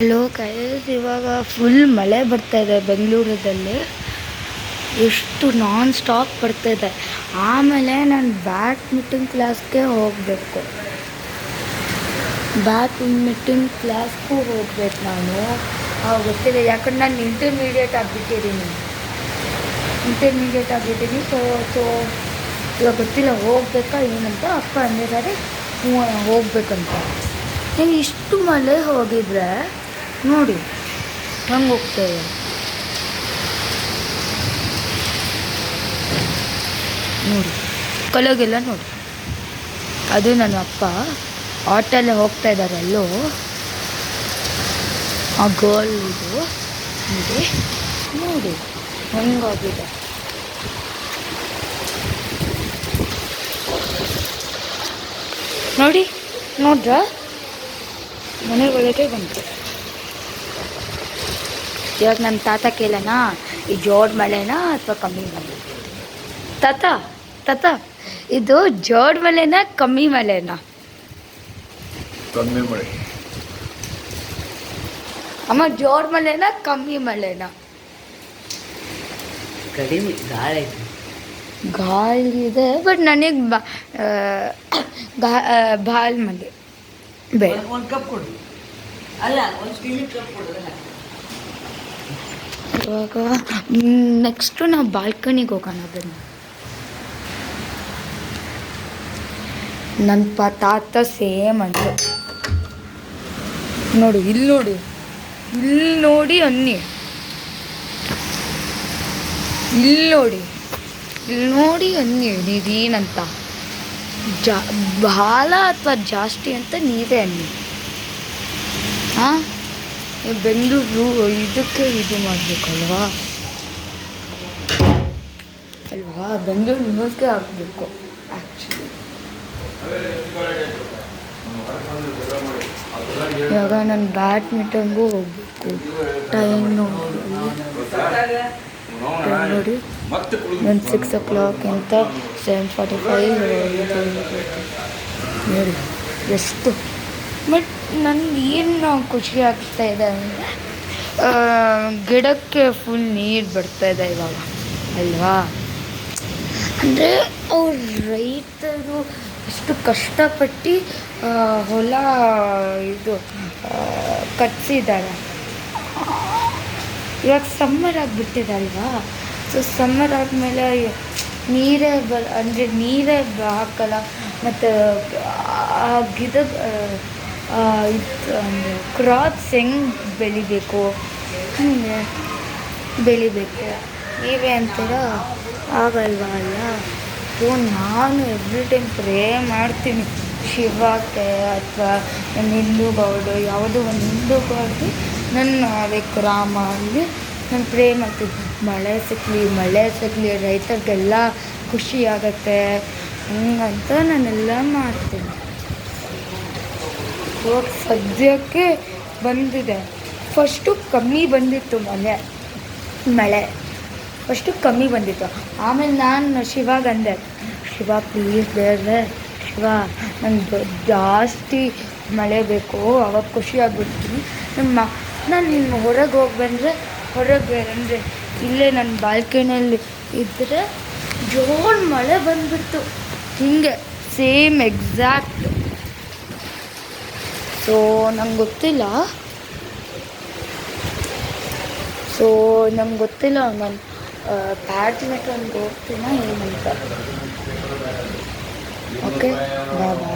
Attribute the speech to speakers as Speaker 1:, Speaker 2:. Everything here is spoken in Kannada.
Speaker 1: ಹಲೋ ಗೈಸ್, ಇವಾಗ ಫುಲ್ ಮಳೆ ಬರ್ತಾ ಇದೆ ಬೆಂಗಳೂರಲ್ಲಿ. ಎಷ್ಟು ನಾನ್ ಸ್ಟಾಪ್ ಬರ್ತಾ ಇದೆ. ಆಮೇಲೆ ನಾನು ಬ್ಯಾಡ್ಮಿಂಟನ್ ಕ್ಲಾಸ್ಗೆ ಹೋಗಬೇಕು. ಬ್ಯಾಡ್ಮಿಂಟನ್ ಕ್ಲಾಸ್ಗೂ ಹೋಗ್ಬೇಕು ನಾನು. ಗೊತ್ತಿಲ್ಲ, ಯಾಕಂದ್ರೆ ನಾನು ಇಂಟರ್ಮೀಡಿಯೇಟ್ ಆಗಿಬಿಟ್ಟಿದ್ದೀನಿ. ಸೊ ಇವಾಗ ಗೊತ್ತಿಲ್ಲ ಹೋಗ್ಬೇಕಾ ಏನಂತ. ಅಪ್ಪ ಅಂದಿದ್ದಾರೆ ಹೋಗ್ಬೇಕಂತ. ನಾನು ಇಷ್ಟು ಮಳೆ ಹೋಗಿದ್ರೆ ನೋಡಿ ಹಂಗೆ ಹೋಗ್ತೇವೆ. ನೋಡಿ ಕಲಗೆಲ್ಲ ನೋಡಿ, ಅದು ನನ್ನ ಅಪ್ಪ ಆಟೋಲ್ಲೇ ಹೋಗ್ತಾ ಇದ್ದಾರೆ. ಅಲ್ಲೋ ಆ ಗರ್ಲ್ ಇದು ನೋಡಿ, ನೋಡಿ ಹೆಂಗಾಗಿದೆ. ನೋಡಿ ನೋಡ್ರ, ಮನೆಯೊಳಗೆ ಬಂತು. ಇವಾಗ ನನ್ನ ತಾತ ಕೇಳೋಣ, ಈ ಜೋಡ್ ಮಳೆನಾ ಅಥವಾ ಕಮ್ಮಿ ಮಳೆ? ತಾತ ಇದು ಜೋಡ್ ಮಳೆನಾ ಕಮ್ಮಿ ಮಳೆನಾ?
Speaker 2: ಕಮ್ಮಿ ಮಳೆ.
Speaker 1: ಅಮ್ಮ, ಜೋಡ್ ಮಳೆನಾ ಕಮ್ಮಿ ಮಳೆನಾ?
Speaker 3: ಕಡಿಮೆ
Speaker 1: ಗಾಳಿ ಇದೆ, ಬಟ್ ನನಗೆ ಭಾಳ ಮಳೆ ಬೇಡ.
Speaker 3: ಒಂದು ಕಪ್ ಕೊಡು, ಅಲ್ಲ ಒಂದು ಸ್ಟೀಲ್ ಕಪ್ ಕೊಡು.
Speaker 1: ಇವಾಗ ನೆಕ್ಸ್ಟು ನಾವು ಬಾಲ್ಕನಿಗೆ ಹೋಗೋಣ ಬನ್ನಿ. ನನ್ನ ತಾತ ಸೇಮ್ ಅಂತ ನೋಡಿ, ಇಲ್ಲಿ ನೋಡಿ, ಇಲ್ಲಿ ನೋಡಿ ಅನ್ನಿ, ಇಲ್ಲಿ ನೋಡಿ, ಇಲ್ಲಿ ನೋಡಿ ಅನ್ನಿ ನೀವೇನಂತ. ಭಾಳ ಅಥವಾ ಜಾಸ್ತಿ ಅಂತ ನೀವೇ ಅನ್ನಿ. ಹಾಂ, ಬೆಂಗಳೂರು ಇದಕ್ಕೆ ಇದು ಮಾಡಬೇಕಲ್ವಾ ಬೆಂಗಳೂರು ನ್ಯೂಸ್ಗೆ ಆಗಬೇಕು ಆ್ಯಕ್ಚುಲಿ. ಇವಾಗ ನಾನು ಬ್ಯಾಡ್ಮಿಂಟನ್ಗೂ ಹೋಗ್ಬೇಕು. ಟೈಮ್ ನೋಡಿ, ಒಂದು 6 o'clock ಅಂತ 7:45 ನೋಡಿ ಎಷ್ಟು. ಬಟ್ ನನಗೆ ಏನು ಖುಷಿ ಆಗ್ತಾ ಇದೆ ಅಂದರೆ ಗಿಡಕ್ಕೆ ಫುಲ್ ನೀರು ಬರ್ತಾಯಿದೆ ಇವಾಗ ಅಲ್ವಾ. ಅಂದರೆ ಅವ್ರು ರೈತರು ಎಷ್ಟು ಕಷ್ಟಪಟ್ಟು ಹೊಲ ಇದು ಕಟ್ಸಿದ್ದಾರೆ. ಇವಾಗ ಸಮ್ಮರ್ ಆಗಿಬಿಟ್ಟಿದೆ ಅಲ್ವಾ. ಸೊ ಸಮ್ಮರ್ ಆದಮೇಲೆ ನೀರೇ ಅಂದರೆ ನೀರೇ ಹಾಕಲ್ಲ. ಮತ್ತು ಆ ಗಿಡ ಅಂದರೆ ಕ್ರಾಪ್ಸ್ ಹೆಂಗೆ ಬೆಳಿಬೇಕು ಹಂಗೆ ಬೆಳಿಬೇಕು. ನೀವೇ ಅಂತೀರ ಆಗಲ್ವಾ ಅಲ್ಲ. ಸೊ ನಾನು ಎವ್ರಿ ಟೈಮ್ ಪ್ರೇ ಮಾಡ್ತೀನಿ ಶಿವಕ್ಕೆ ಅಥವಾ ನನ್ನ ಹಿಂದೂಗೌಡು, ಯಾವುದೋ ಒಂದು ಹಿಂದೂಗೌಡು ನನ್ನ ಅದಕ್ಕೆ ರಾಮ ಅಂದರೆ ನಾನು ಪ್ರೇ ಮಾಡ್ತೀನಿ. ಮಳೆ ಸಿಕ್ಕಲಿ ರೈತರಿಗೆಲ್ಲ ಖುಷಿ ಆಗತ್ತೆ ಹಂಗಂತ ನಾನೆಲ್ಲ ಮಾಡ್ತೀನಿ. ಇವಾಗ ಸದ್ಯಕ್ಕೆ ಬಂದಿದೆ. ಫಸ್ಟು ಕಮ್ಮಿ ಬಂದಿತ್ತು ಮಳೆ ಫಸ್ಟು ಕಮ್ಮಿ ಬಂದಿತ್ತು. ಆಮೇಲೆ ನಾನು ಶಿವಾಗ ಅಂದೆ, ಶಿವ ಪ್ಲೀಸ್ ಬೇರೆ ಶಿವ, ನಂಗೆ ಜಾಸ್ತಿ ಮಳೆ ಬೇಕು, ಅವಾಗ ಖುಷಿ ಆಗ್ಬಿಡ್ತೀನಿ. ನಾನು ಹೊರಗೆ ಹೋಗಿ ಬಂದರೆ ಅಂದರೆ ಇಲ್ಲೇ ನನ್ನ ಬಾಲ್ಕನಿಯಲ್ಲಿ ಇದ್ದರೆ ಜೋರು ಮಳೆ ಬಂದುಬಿಡ್ತು ಹೀಗೆ ಸೇಮ್ ಎಕ್ಸಾಕ್ಟ್. ಸೊ ನಂಗೆ ಗೊತ್ತಿಲ್ಲ ನಾನು ಬ್ಯಾಡ್ಮಿಂಟನ್ಗೆ ಹೋಗ್ತೀನ ಏನಂತ. ಓಕೆ, ಬಾಯ್.